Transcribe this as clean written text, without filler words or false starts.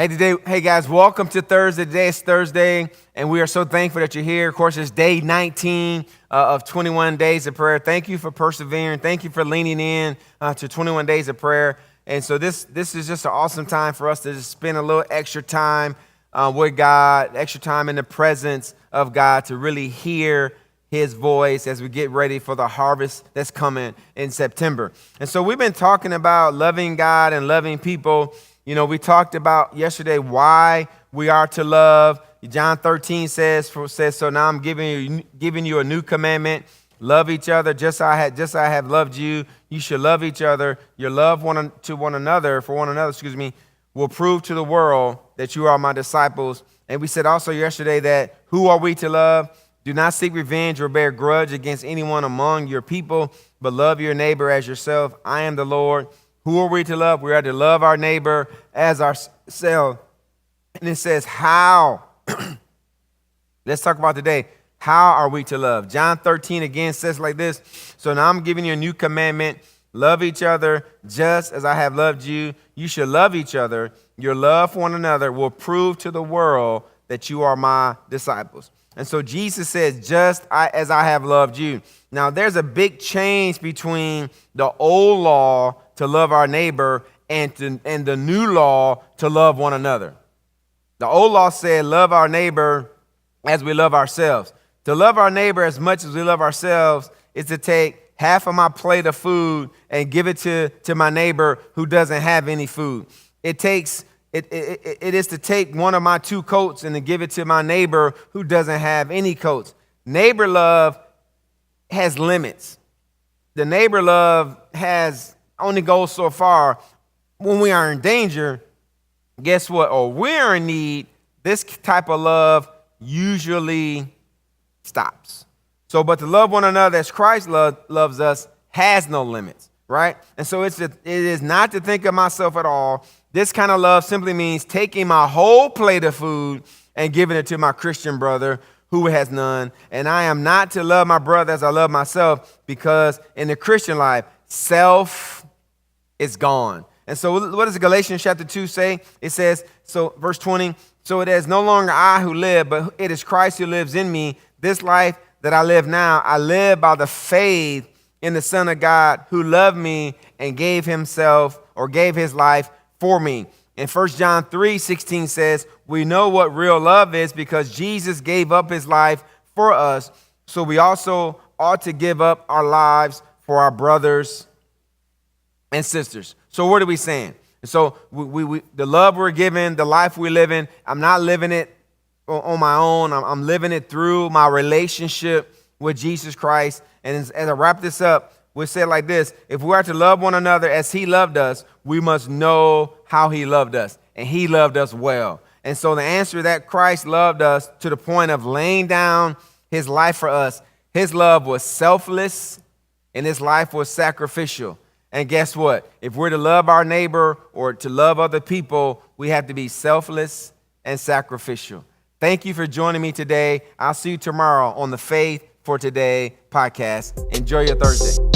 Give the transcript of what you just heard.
Hey guys, welcome to Thursday. Today is Thursday, and we are so thankful that you're here. Of course, it's day 19 of 21 days of prayer. Thank you for persevering. Thank you for leaning in to 21 days of prayer. And so this is just an awesome time for us to just spend a little extra time with God, extra time in the presence of God to really hear His voice as we get ready for the harvest that's coming in September. And so we've been talking about loving God and loving people. You know, we talked about yesterday why we are to love. John 13 says, so now I'm giving you a new commandment. Love each other just as I have loved you. You should love each other. Your love for one another, will prove to the world that you are my disciples. And we said also yesterday that who are we to love? Do not seek revenge or bear grudge against anyone among your people, but love your neighbor as yourself. I am the Lord. Who are we to love? We are to love our neighbor as ourselves. And it says how. Let's talk about today. How are we to love? John 13 again says like this. So now I'm giving you a new commandment. Love each other just as I have loved you. You should love each other. Your love for one another will prove to the world that you are my disciples. And so Jesus says, just as I have loved you. Now, there's a big change between the old law to love our neighbor and the new law to love one another. The old law said, love our neighbor as we love ourselves. To love our neighbor as much as we love ourselves is to take half of my plate of food and give it to my neighbor who doesn't have any food. It is to take one of my 2 coats and to give it to my neighbor who doesn't have any coats. Neighbor love has limits. The neighbor love only goes so far. When we are in danger, guess what? Or we're in need, this type of love usually stops. So, but to love one another as Christ loves us has no limits, right? And so it is not to think of myself at all. This kind of love simply means taking my whole plate of food and giving it to my Christian brother who has none. And I am not to love my brother as I love myself, because in the Christian life, self is gone. And so what does Galatians chapter 2 say? It says, so verse 20, so it is no longer I who live, but it is Christ who lives in me. This life that I live now, I live by the faith in the Son of God who loved me and gave his life for me. And 1 John 3:16 says, we know what real love is because Jesus gave up his life for us. So we also ought to give up our lives for our brothers and sisters. So what are we saying? So we the love we're given, the life we live in, I'm not living it on my own. I'm living it through my relationship with Jesus Christ. And as I wrap this up, we'll say it like this. If we are to love one another as he loved us, we must know how he loved us. And he loved us well. And so the answer that Christ loved us to the point of laying down his life for us, his love was selfless and his life was sacrificial. And guess what? If we're to love our neighbor or to love other people, we have to be selfless and sacrificial. Thank you for joining me today. I'll see you tomorrow on the Faith for Today podcast. Enjoy your Thursday.